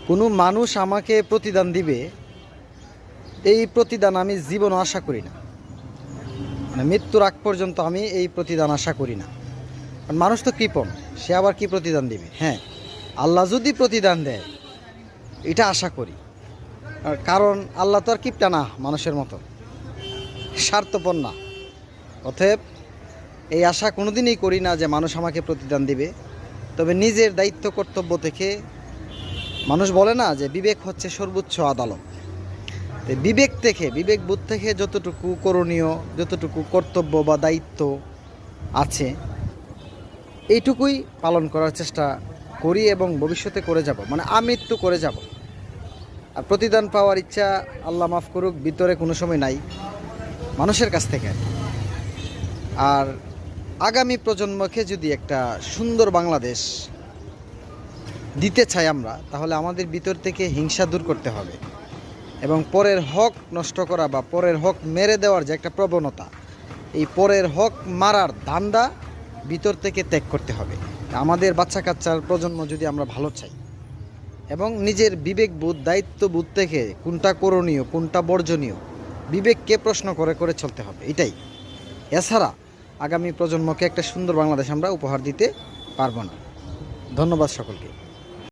কোনো মানুষ আমাকে প্রতিদান দিবে, এই প্রতিদান আমি জীবনও আশা করি না। মানে মৃত্যুর আগ পর্যন্ত আমি এই প্রতিদান আশা করি না। কারণ মানুষ তো কৃপণ, সে আবার কি প্রতিদান দিবে? হ্যাঁ, আল্লাহ যদি প্রতিদান দেয় এটা আশা করি। কারণ আল্লাহ তো আর কিপটা না, মানুষের মতো স্বার্থপর না। অতএব এই আশা কোনোদিনই করি না যে মানুষ আমাকে প্রতিদান দিবে। তবে নিজের দায়িত্ব কর্তব্য থেকে, মানুষ বলে না যে বিবেক হচ্ছে সর্বোচ্চ আদালত, তো বিবেক থেকে, বিবেকবোধ থেকে যতটুকু করণীয়, যতটুকু কর্তব্য বা দায়িত্ব আছে এইটুকুই পালন করার চেষ্টা করি এবং ভবিষ্যতে করে যাব। মানে আমৃত্যু করে যাব। আর প্রতিদান পাওয়ার ইচ্ছা, আল্লাহ মাফ করুক, ভিতরে কোনো সময় নাই মানুষের কাছ থেকে। আর আগামী প্রজন্মকে যদি একটা সুন্দর বাংলাদেশ দিতে চাই আমরা, তাহলে আমাদের ভিতর থেকে হিংসা দূর করতে হবে এবং পরের হক নষ্ট করা বা পরের হক মেরে দেওয়ার যে একটা প্রবণতা, এই পরের হক মারার ধান্দা ভিতর থেকে ত্যাগ করতে হবে। আমাদের বাচ্চা কাচ্চার প্রজন্ম যদি আমরা ভালো চাই এবং নিজের বিবেকবোধ, দায়িত্ববোধ থেকে কোনটা করণীয় কোনটা বর্জনীয়, বিবেককে প্রশ্ন করে করে চলতে হবে, এটাই। এছাড়া আগামী প্রজন্মকে একটা সুন্দর বাংলাদেশ আমরা উপহার দিতে পারবো না। ধন্যবাদ সকলকে।